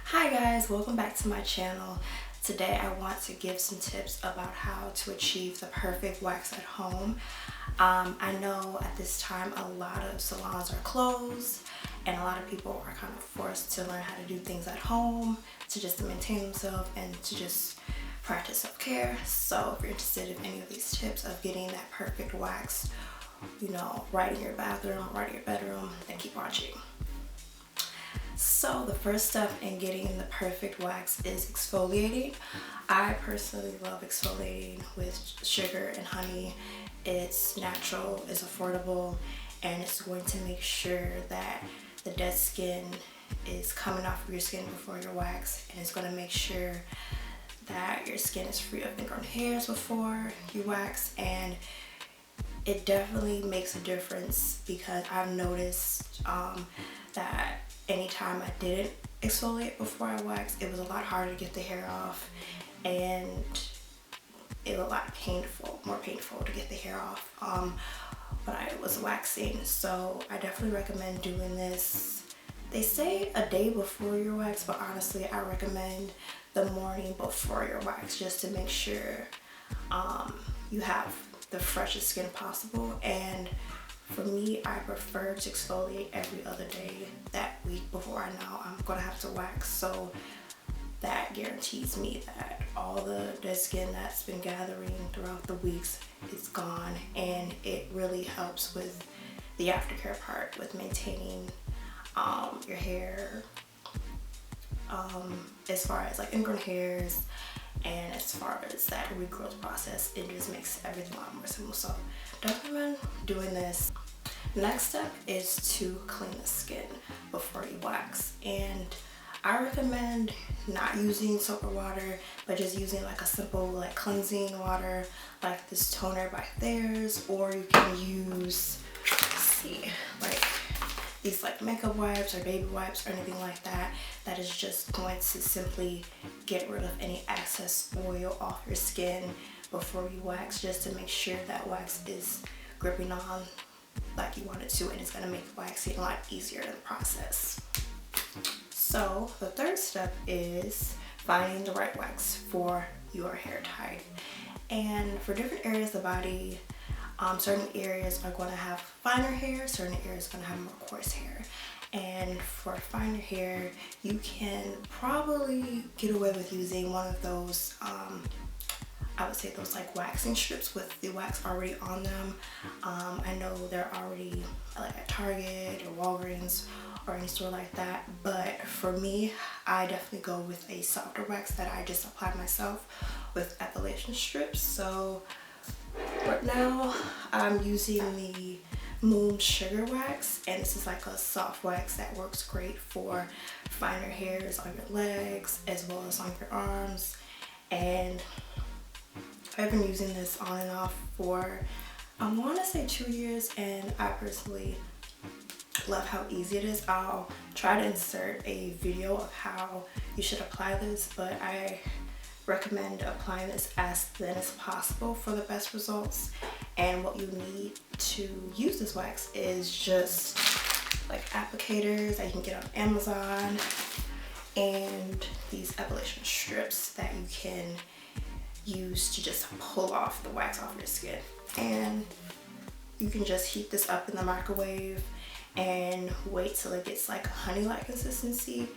Hi guys, welcome back to my channel. Today I want to give some tips about how to achieve the perfect wax at home. I know at this time a lot of salons are closed and a lot of people are kind of forced to learn how to do things at home to maintain themselves and to just practice self-care. So if you're interested in any of these tips of getting that perfect wax, right in your bathroom, right in your bedroom, then keep watching. So the first step in getting the perfect wax is exfoliating. I personally love exfoliating with sugar and honey. It's natural, it's affordable, and it's going to make sure that the dead skin is coming off of your skin before your wax, and it's going to make sure that your skin is free of ingrown hairs before you wax. And it definitely makes a difference because I've noticed that anytime I didn't exfoliate before I waxed, it was a lot harder to get the hair off, and it was a lot more painful to get the hair off when I was waxing. So I definitely recommend doing this. They say a day before your wax, but honestly I recommend the morning before your wax, just to make sure you have the freshest skin possible. And for me, I prefer to exfoliate every other day that week before I know I'm gonna have to wax, so that guarantees me that all the dead skin that's been gathering throughout the weeks is gone, and it really helps with the aftercare part, with maintaining your hair as far as like ingrown hairs, and as far as that regrowth process. It just makes everything a lot more simple. So definitely recommend doing this. Next step is to clean the skin before you wax, and I recommend not using soap or water, but just using like a simple like cleansing water, like this toner by Thayer's, or you can use, like these like makeup wipes or baby wipes or anything like that, that is just going to simply get rid of any excess oil off your skin before you wax, just to make sure that wax is gripping on like you want it to, and it's going to make waxing a lot easier in the process. So the third step is finding the right wax for your hair type. And for different areas of the body, certain areas are going to have finer hair, certain areas are going to have more coarse hair. And for finer hair, you can probably get away with using one of those I would say those like waxing strips with the wax already on them. I know they're already like at Target or Walgreens or any store like that, but for me, I definitely go with a softer wax that I just apply myself with epilation strips. So right now I'm using the Moom sugar wax, and this is like a soft wax that works great for finer hairs on your legs as well as on your arms. And I've been using this on and off for, I want to say 2 years, and I personally love how easy it is. I'll try to insert a video of how you should apply this, but I recommend applying this as thin as possible for the best results. And what you need to use this wax is just like applicators that you can get on Amazon, and these epilation strips that you can use to just pull off the wax off your skin. And you can just heat this up in the microwave and wait till it gets like a honey-like consistency,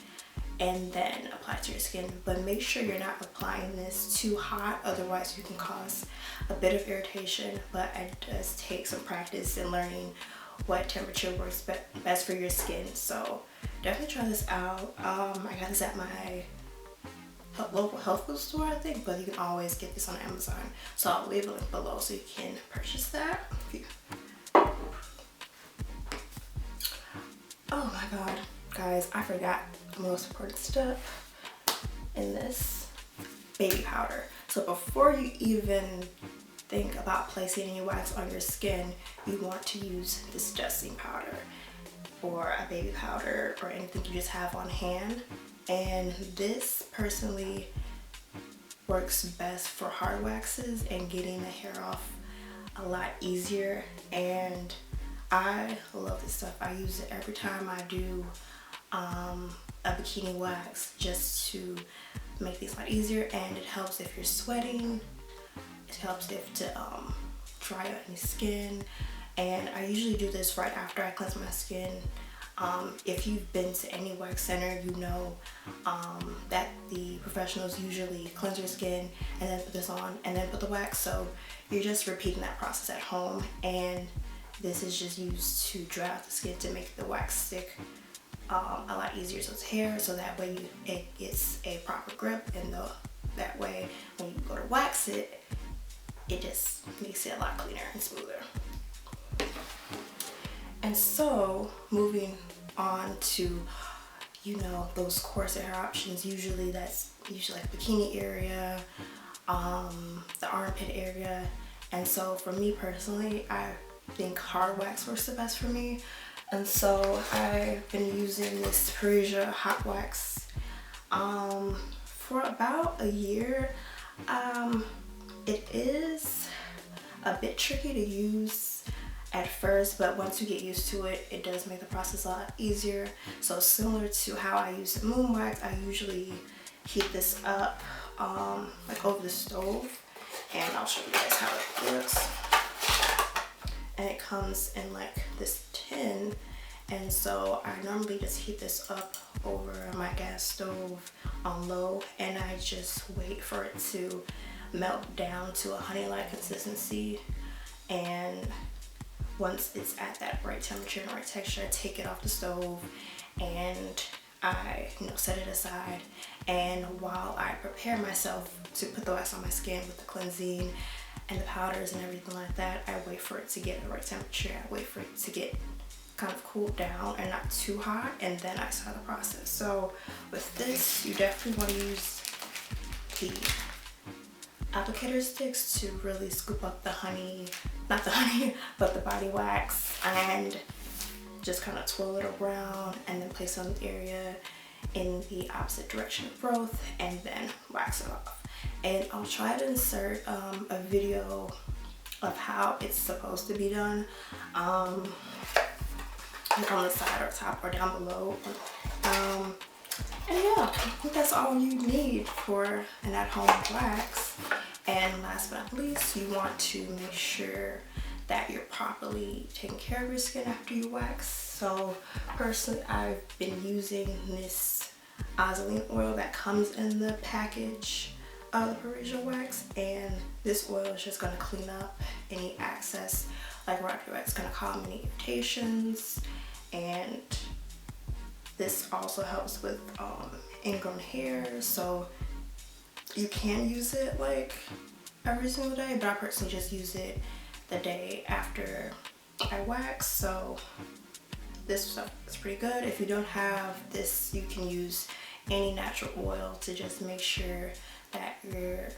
and then apply it to your skin. But make sure you're not applying this too hot, otherwise you can cause a bit of irritation. But it does take some practice in learning what temperature works best for your skin. So definitely try this out. I got this at my local health food store, I think, but you can always get this on Amazon, so I'll leave a link below so you can purchase that. Oh my god, guys, I forgot the most important step in this: baby powder. So before you even think about placing any wax on your skin, you want to use this dusting powder or a baby powder or anything you just have on hand. And this personally works best for hard waxes and getting the hair off a lot easier. And I love this stuff. I use it every time I do a bikini wax just to make things a lot easier, and it helps if you're sweating. It helps if to dry out any skin, and I usually do this right after I cleanse my skin. If you've been to any wax center, you know that the professionals usually cleanse your skin and then put this on and then put the wax, so you're just repeating that process at home, and this is just used to dry out the skin to make the wax stick a lot easier to its hair, so that way it gets a proper grip, and that way when you go to wax it, it just makes it a lot cleaner and smoother. And so moving on to, you know, those coarser hair options, usually that's like bikini area, the armpit area. And so for me personally, I think hard wax works the best for me. And so I've been using this Parissa Hot Wax for about a year. It is a bit tricky to use at first, but once you get used to it, it does make the process a lot easier. So similar to how I use the Moom wax, I usually heat this up like over the stove, and I'll show you guys how it looks. And it comes in like this tin, and so I normally just heat this up over my gas stove on low, and I just wait for it to melt down to a honey-like consistency. And once it's at that right temperature and right texture, I take it off the stove and I set it aside. And while I prepare myself to put the wax on my skin with the cleansing and the powders and everything like that, I wait for it to get the right temperature. I wait for it to get kind of cooled down and not too hot, and then I start the process. So with this, you definitely want to use the applicator sticks to really scoop up the honey, not the honey, but the body wax, and just kind of twirl it around and then place it on the area in the opposite direction of growth, and then wax it off. And I'll try to insert a video of how it's supposed to be done, like on the side or top or down below. And yeah, I think that's all you need for an at-home wax. And last but not least, you want to make sure that you're properly taking care of your skin after you wax. So personally, I've been using this Azulene oil that comes in the package of the Parissa wax, and this oil is just going to clean up any excess, like right here, it's going to calm any irritations, and this also helps with ingrown hair. So you can use it like every single day, but I personally just use it the day after I wax. So this stuff is pretty good. If you don't have this, you can use any natural oil to just make sure that you're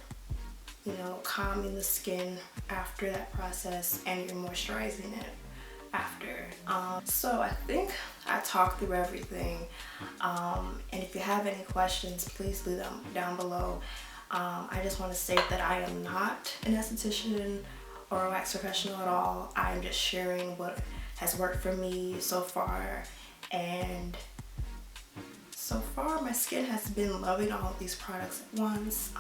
calming the skin after that process, and you're moisturizing it after. So I think I talked through everything, and if you have any questions, please leave them down below. I just want to state that I am not an esthetician or a wax professional at all. I'm just sharing what has worked for me so far, and so far my skin has been loving all of these products at once.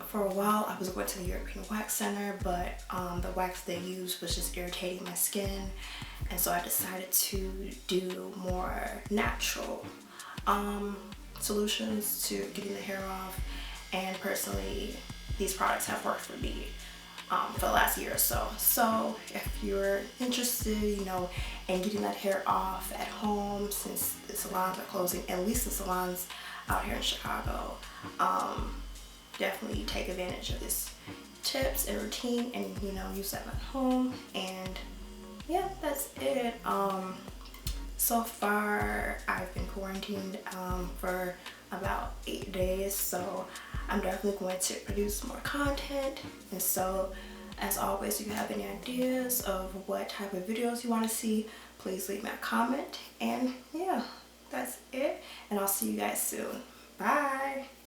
For a while I was going to the European Wax Center, but the wax they used was just irritating my skin, and so I decided to do more natural solutions to getting the hair off. And personally, these products have worked for me for the last year or so. So if you're interested, in getting that hair off at home, since the salons are closing, at least the salons out here in Chicago, definitely take advantage of this tips and routine, and use them at home. And yeah, that's it. So far I've been quarantined for about 8 days, so I'm definitely going to produce more content. And so as always, if you have any ideas of what type of videos you want to see, please leave me a comment. And yeah, that's it, and I'll see you guys soon. Bye.